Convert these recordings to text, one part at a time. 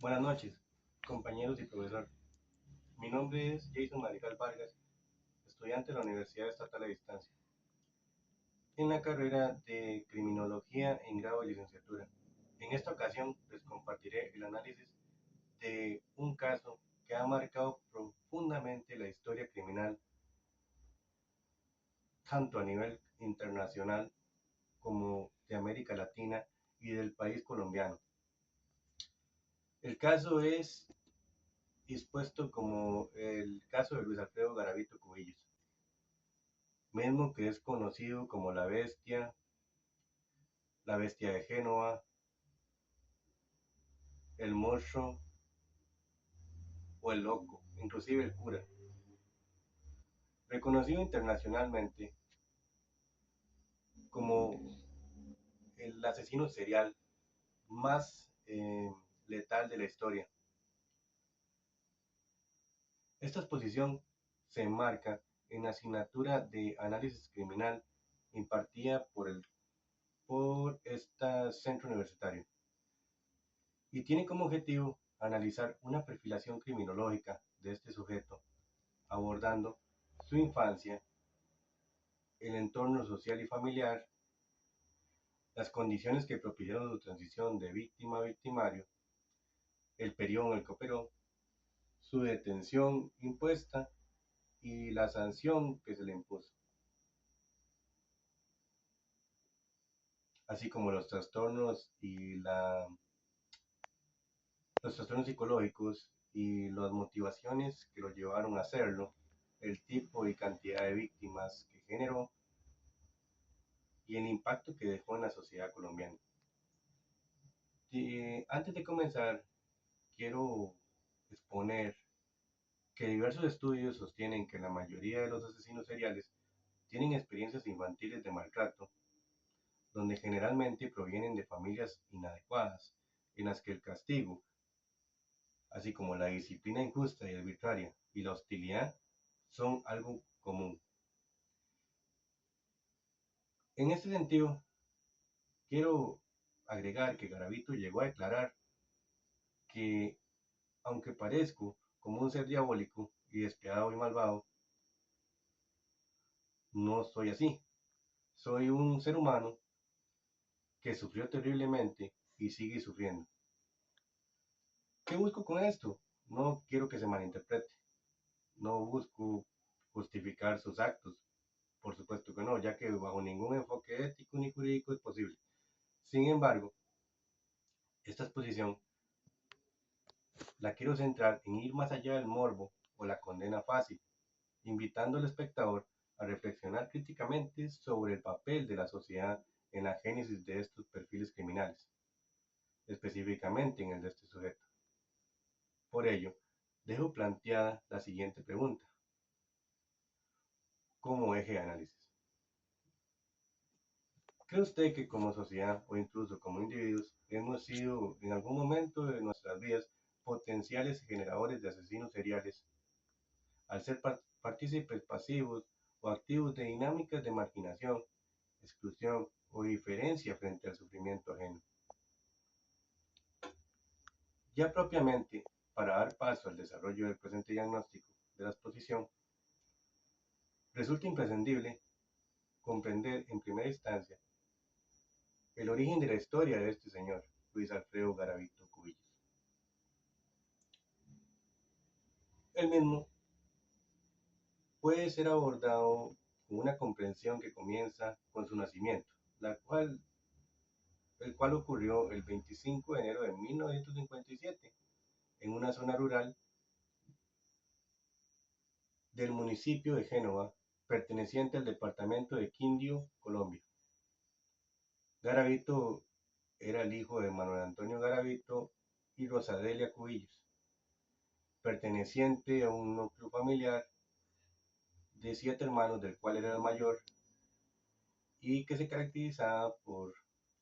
Buenas noches, compañeros y profesor. Mi nombre es Jason Marical Vargas, estudiante de la Universidad Estatal de Distancia, en la carrera de Criminología en grado de licenciatura. En esta ocasión les compartiré el análisis de un caso que ha marcado profundamente la historia criminal, tanto a nivel internacional como de América Latina y del país colombiano. El caso es expuesto como el caso de Luis Alfredo Garavito Cubillos, mismo que es conocido como la bestia de Génova, el monstruo o el loco, inclusive el cura. Reconocido internacionalmente como el asesino serial más letal de la historia. Esta exposición se enmarca en la asignatura de análisis criminal impartida por este centro universitario y tiene como objetivo analizar una perfilación criminológica de este sujeto, abordando su infancia, el entorno social y familiar, las condiciones que propiciaron su transición de víctima a victimario, el periodo en el que operó, su detención impuesta y la sanción que se le impuso, así como los trastornos psicológicos y las motivaciones que lo llevaron a hacerlo, el tipo y cantidad de víctimas que generó y el impacto que dejó en la sociedad colombiana. Antes de comenzar, quiero exponer que diversos estudios sostienen que la mayoría de los asesinos seriales tienen experiencias infantiles de maltrato, donde generalmente provienen de familias inadecuadas, en las que el castigo, así como la disciplina injusta y arbitraria y la hostilidad, son algo común. En este sentido, quiero agregar que Garavito llegó a declarar que, aunque parezco como un ser diabólico y despiadado y malvado, no soy así. Soy un ser humano que sufrió terriblemente y sigue sufriendo. ¿Qué busco con esto? No quiero que se malinterprete. No busco justificar sus actos. Por supuesto que no, ya que bajo ningún enfoque ético ni jurídico es posible. Sin embargo, esta exposición la quiero centrar en ir más allá del morbo o la condena fácil, invitando al espectador a reflexionar críticamente sobre el papel de la sociedad en la génesis de estos perfiles criminales, específicamente en el de este sujeto. Por ello, dejo planteada la siguiente pregunta, como eje de análisis. ¿Cree usted que como sociedad o incluso como individuos hemos sido en algún momento de nuestras vidas potenciales generadores de asesinos seriales al ser partícipes pasivos o activos de dinámicas de marginación, exclusión o diferencia frente al sufrimiento ajeno? Ya propiamente, para dar paso al desarrollo del presente diagnóstico de la exposición, resulta imprescindible comprender en primera instancia el origen de la historia de este señor, Luis Alfredo Garavito Cubillos. El mismo puede ser abordado con una comprensión que comienza con su nacimiento, el cual ocurrió el 25 de enero de 1957 en una zona rural del municipio de Génova, perteneciente al departamento de Quindío, Colombia. Garavito era el hijo de Manuel Antonio Garavito y Rosadelia Cubillos, perteneciente a un núcleo familiar de 7 hermanos, del cual era el mayor, y que se caracterizaba por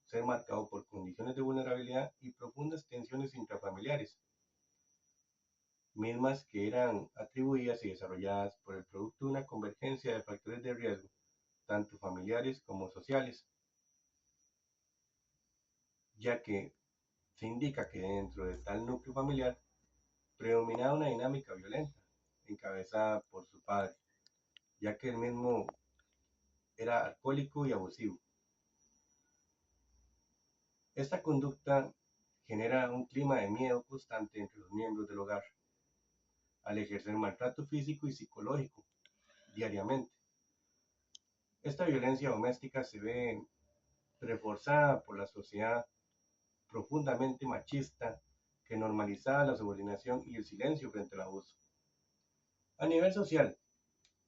ser marcado por condiciones de vulnerabilidad y profundas tensiones intrafamiliares, mismas que eran atribuidas y desarrolladas por el producto de una convergencia de factores de riesgo, tanto familiares como sociales, ya que se indica que dentro de tal núcleo familiar predominaba una dinámica violenta, encabezada por su padre, ya que él mismo era alcohólico y abusivo. Esta conducta genera un clima de miedo constante entre los miembros del hogar, al ejercer maltrato físico y psicológico diariamente. Esta violencia doméstica se ve reforzada por la sociedad profundamente machista que normalizaba la subordinación y el silencio frente al abuso. A nivel social,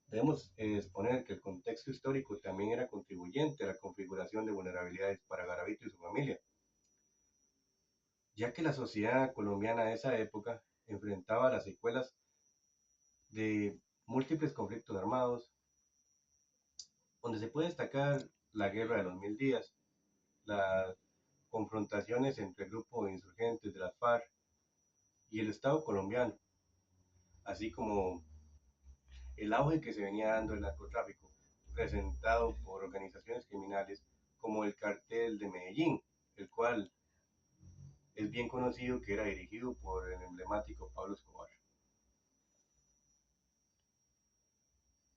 debemos exponer que el contexto histórico también era contribuyente a la configuración de vulnerabilidades para Garavito y su familia, ya que la sociedad colombiana de esa época enfrentaba las secuelas de múltiples conflictos armados, donde se puede destacar la Guerra de los Mil Días, las confrontaciones entre el grupo de insurgentes de las FARC y el Estado colombiano, así como el auge que se venía dando del narcotráfico, presentado por organizaciones criminales como el Cartel de Medellín, el cual es bien conocido que era dirigido por el emblemático Pablo Escobar,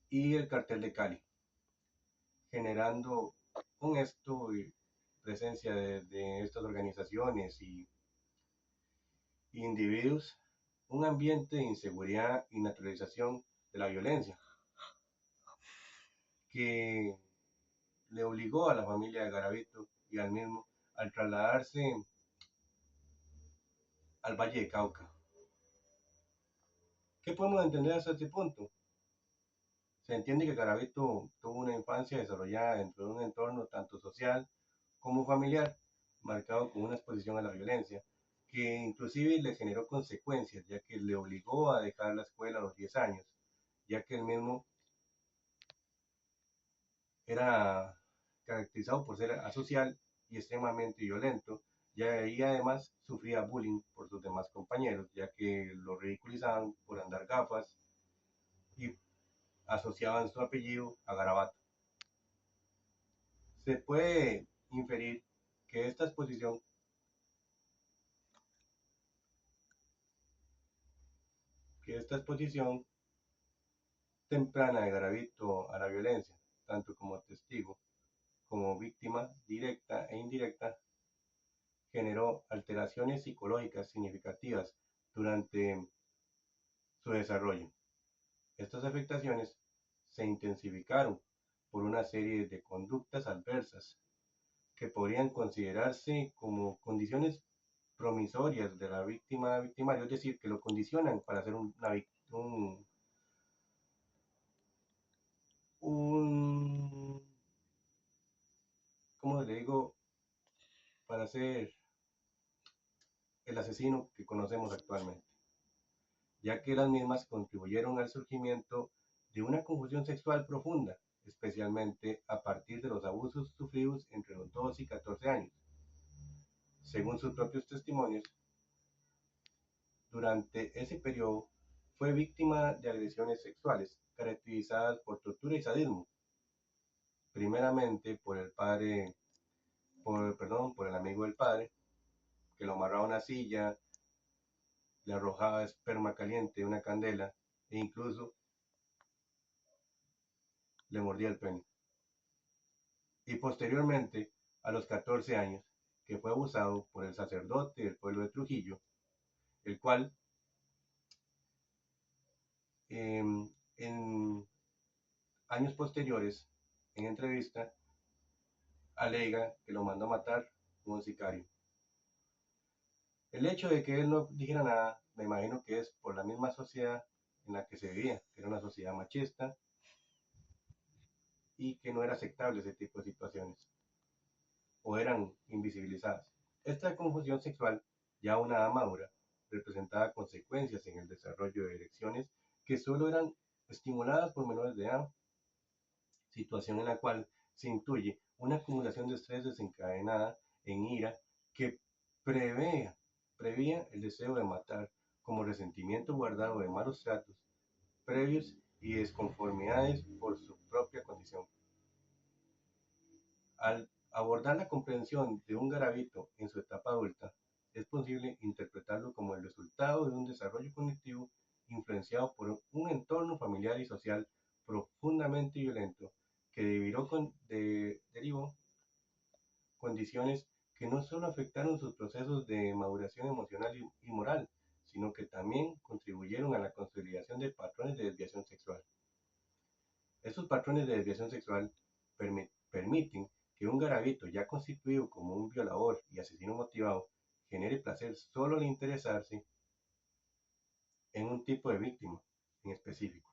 y el Cartel de Cali, generando con esto presencia de estas organizaciones y individuos un ambiente de inseguridad y naturalización de la violencia que le obligó a la familia de Garavito y al mismo al trasladarse al Valle de Cauca. ¿Qué podemos entender hasta este punto? Se entiende que Garavito tuvo una infancia desarrollada dentro de un entorno tanto social como familiar, marcado con una exposición a la violencia, que inclusive le generó consecuencias, ya que le obligó a dejar la escuela a los 10 años, ya que él mismo era caracterizado por ser asocial y extremadamente violento, y además sufría bullying por sus demás compañeros, ya que lo ridiculizaban por andar gafas y asociaban su apellido a Garabato. Se puede inferir que esta exposición temprana de Garavito a la violencia, tanto como testigo como víctima directa e indirecta, generó alteraciones psicológicas significativas durante su desarrollo. Estas afectaciones se intensificaron por una serie de conductas adversas que podrían considerarse como condiciones promisorias de la víctima victimario, es decir, que lo condicionan para ser un ¿cómo le digo? Para ser el asesino que conocemos actualmente, ya que las mismas contribuyeron al surgimiento de una confusión sexual profunda, especialmente a partir de los abusos sufridos entre los 2 y 14 años. Según sus propios testimonios, durante ese periodo fue víctima de agresiones sexuales caracterizadas por tortura y sadismo, primeramente por el amigo del padre, que lo amarraba a una silla, le arrojaba esperma caliente de una candela e incluso le mordía el pene. Y posteriormente, a los 14 años, que fue abusado por el sacerdote del pueblo de Trujillo, el cual en años posteriores, en entrevista, alega que lo mandó a matar como un sicario. El hecho de que él no dijera nada, me imagino que es por la misma sociedad en la que se vivía, que era una sociedad machista y que no era aceptable ese tipo de situaciones, o eran invisibilizadas. Esta confusión sexual, ya a una edad madura, representaba consecuencias en el desarrollo de erecciones que solo eran estimuladas por menores de edad, situación en la cual se intuye una acumulación de estrés desencadenada en ira que prevía el deseo de matar, como resentimiento guardado de malos tratos previos y desconformidades por su propia condición. Al abordar la comprensión de un Garavito en su etapa adulta, es desarrollo cognitivo influenciado por un entorno familiar y social profundamente violento que derivó condiciones que no solo afectaron sus procesos de maduración emocional y moral, sino que también contribuyeron a la consolidación de patrones de desviación sexual. Estos patrones de desviación sexual permiten que un garabito ya constituido como un violador y asesino motivado genere placer solo al interesarse en un tipo de víctima en específico,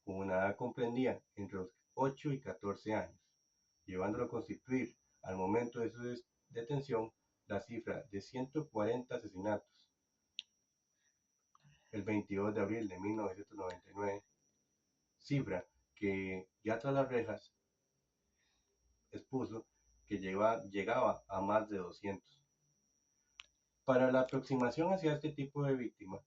con una edad comprendida entre los 8 y 14 años, llevándolo a constituir al momento de su detención la cifra de 140 asesinatos el 22 de abril de 1999, cifra que ya tras las rejas expuso que llegaba a más de 200. Para la aproximación hacia este tipo de víctima,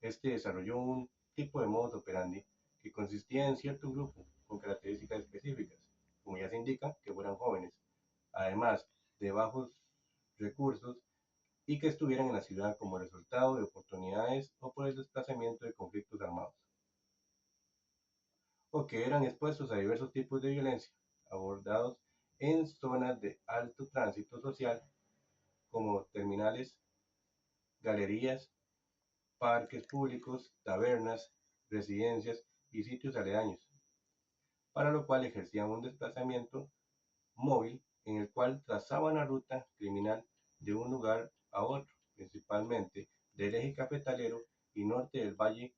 este desarrolló un tipo de modus operandi que consistía en cierto grupo con características específicas, como ya se indica, que fueran jóvenes, además de bajos recursos y que estuvieran en la ciudad como resultado de oportunidades o por el desplazamiento de conflictos armados, o que eran expuestos a diversos tipos de violencia, abordados en zonas de alto tránsito social como terminales, galerías, parques públicos, tabernas, residencias y sitios aledaños, para lo cual ejercían un desplazamiento móvil en el cual trazaban la ruta criminal de un lugar a otro, principalmente del eje cafetalero y norte del valle,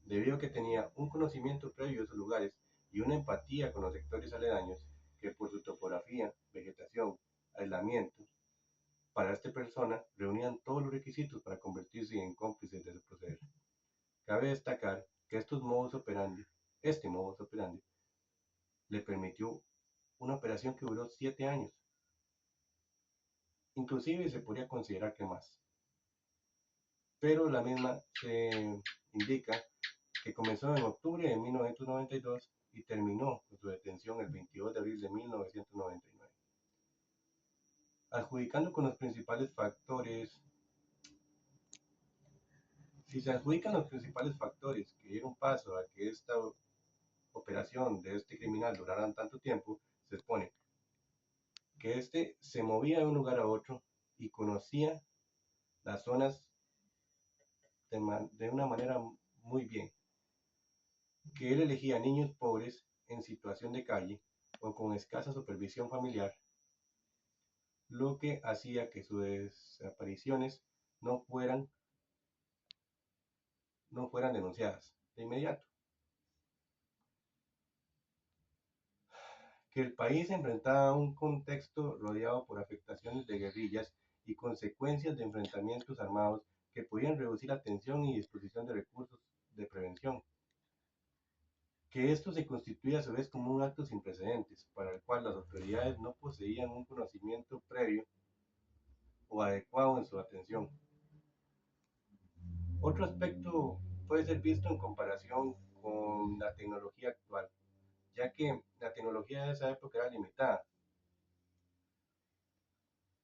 debido a que tenía un conocimiento previo de esos lugares y una empatía con los sectores aledaños que por su topografía, vegetación, aislamiento, para esta persona reunían todos los requisitos para convertirse en cómplices de su proceder. Cabe destacar que este modus operandi, le permitió una operación que duró 7 años, inclusive se podría considerar que más, pero la misma se indica que comenzó en octubre de 1992 y terminó con su detención el 22 de abril de 1999, adjudicando con los principales factores. Si se adjudican los principales factores que dieron paso a que esta operación de este criminal durara tanto tiempo, se expone que este se movía de un lugar a otro y conocía las zonas de una manera muy bien, que él elegía niños pobres en situación de calle o con escasa supervisión familiar, lo que hacía que sus desapariciones no fueran, no fueran denunciadas de inmediato. Que el país enfrentaba un contexto rodeado por afectaciones de guerrillas y consecuencias de enfrentamientos armados que podían reducir la atención y disposición de recursos de prevención. Que esto se constituye a su vez como un acto sin precedentes, para el cual las autoridades no poseían un conocimiento previo o adecuado en su atención. Otro aspecto puede ser visto en comparación con la tecnología actual, ya que la tecnología de esa época era limitada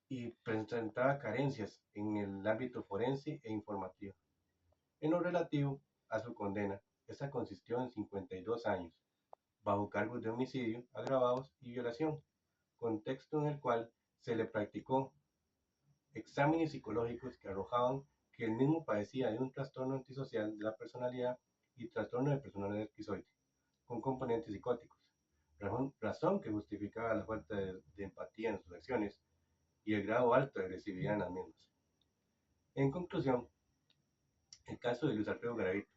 y presentaba carencias en el ámbito forense e informativo. En lo relativo a su condena, esta consistió en 52 años, bajo cargos de homicidio agravados y violación, contexto en el cual se le practicó exámenes psicológicos que arrojaban que el mismo padecía de un trastorno antisocial de la personalidad y trastorno de personalidad esquizoide, con componentes psicóticos, razón que justificaba la falta de empatía en sus acciones y el grado alto de agresividad en las mismas. En conclusión, el caso de Luis Alfredo Garavito,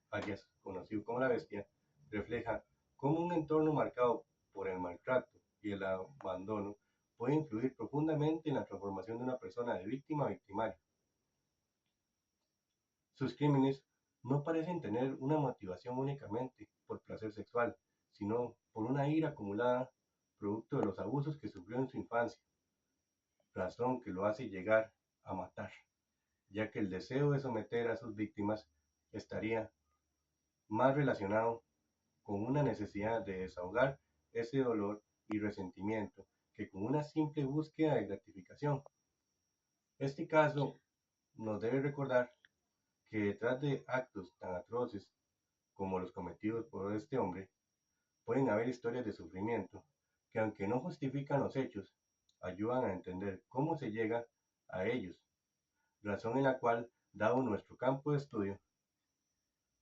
alias conocido como La Bestia, refleja cómo un entorno marcado por el maltrato y el abandono puede influir profundamente en la transformación de una persona de víctima a victimario. Sus crímenes no parecen tener una motivación únicamente por placer sexual, sino por una ira acumulada producto de los abusos que sufrió en su infancia, razón que lo hace llegar a matar, ya que el deseo de someter a sus víctimas estaría más relacionado con una necesidad de desahogar ese dolor y resentimiento que con una simple búsqueda de gratificación. Este caso nos debe recordar que detrás de actos tan atroces como los cometidos por este hombre, pueden haber historias de sufrimiento que, aunque no justifican los hechos, ayudan a entender cómo se llega a ellos, razón en la cual, dado nuestro campo de estudio,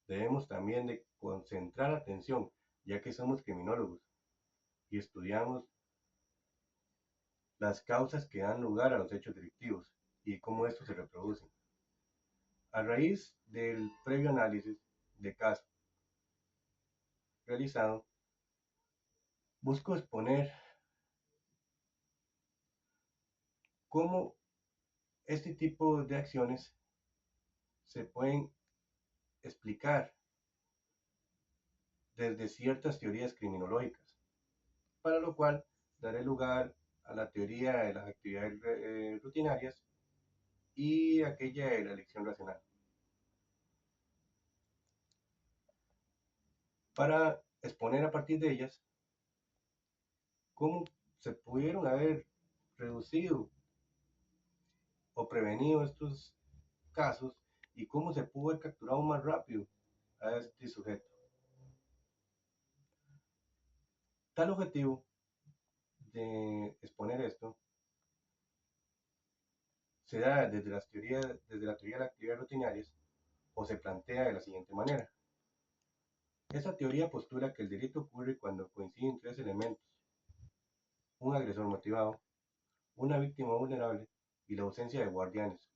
debemos también de concentrar atención, ya que somos criminólogos y estudiamos las causas que dan lugar a los hechos delictivos y cómo estos se reproducen. A raíz del previo análisis de caso realizado, busco exponer cómo este tipo de acciones se pueden explicar desde ciertas teorías criminológicas, para lo cual daré lugar a la teoría de las actividades rutinarias y aquella de la elección racional, para exponer a partir de ellas cómo se pudieron haber reducido o prevenido estos casos y cómo se pudo haber capturado más rápido a este sujeto. Tal objetivo de exponer esto se da desde la teoría de las actividades rutinarias o se plantea de la siguiente manera. Esta teoría postula que el delito ocurre cuando coinciden tres elementos: un agresor motivado, una víctima vulnerable y la ausencia de guardianes.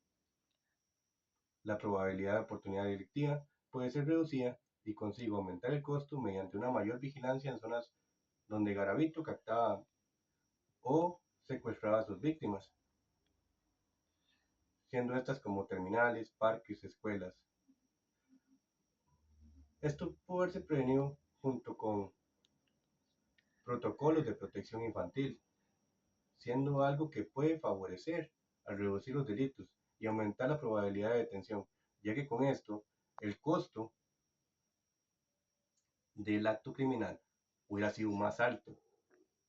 La probabilidad de oportunidad delictiva puede ser reducida y consigo aumentar el costo mediante una mayor vigilancia en zonas donde Garavito captaba o secuestraba a sus víctimas, siendo estas como terminales, parques, escuelas. Esto pudo haberse prevenido junto con protocolos de protección infantil, siendo algo que puede favorecer al reducir los delitos y aumentar la probabilidad de detención, ya que con esto el costo del acto criminal hubiera sido más alto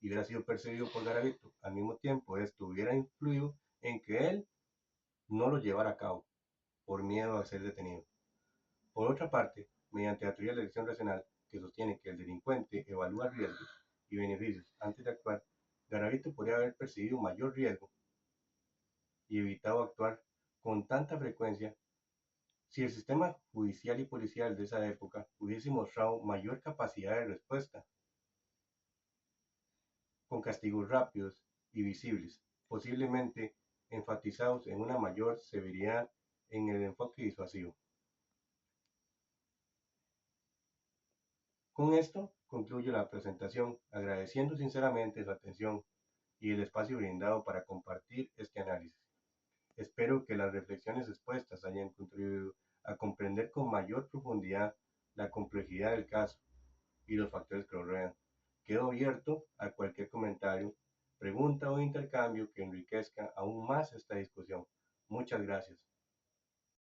y hubiera sido perseguido por Garavito. Al mismo tiempo, esto hubiera influido en que él no lo llevara a cabo por miedo a ser detenido. Por otra parte, mediante la teoría de la elección racional, que sostiene que el delincuente evalúa riesgos y beneficios antes de actuar, Garavito podría haber percibido mayor riesgo y evitado actuar con tanta frecuencia si el sistema judicial y policial de esa época hubiese mostrado mayor capacidad de respuesta, con castigos rápidos y visibles, posiblemente enfatizados en una mayor severidad en el enfoque disuasivo. Con esto concluyo la presentación, agradeciendo sinceramente su atención y el espacio brindado para compartir este análisis. Espero que las reflexiones expuestas hayan contribuido a comprender con mayor profundidad la complejidad del caso y los factores que lo rodean. Quedo abierto a cualquier comentario, pregunta o intercambio que enriquezca aún más esta discusión. Muchas gracias.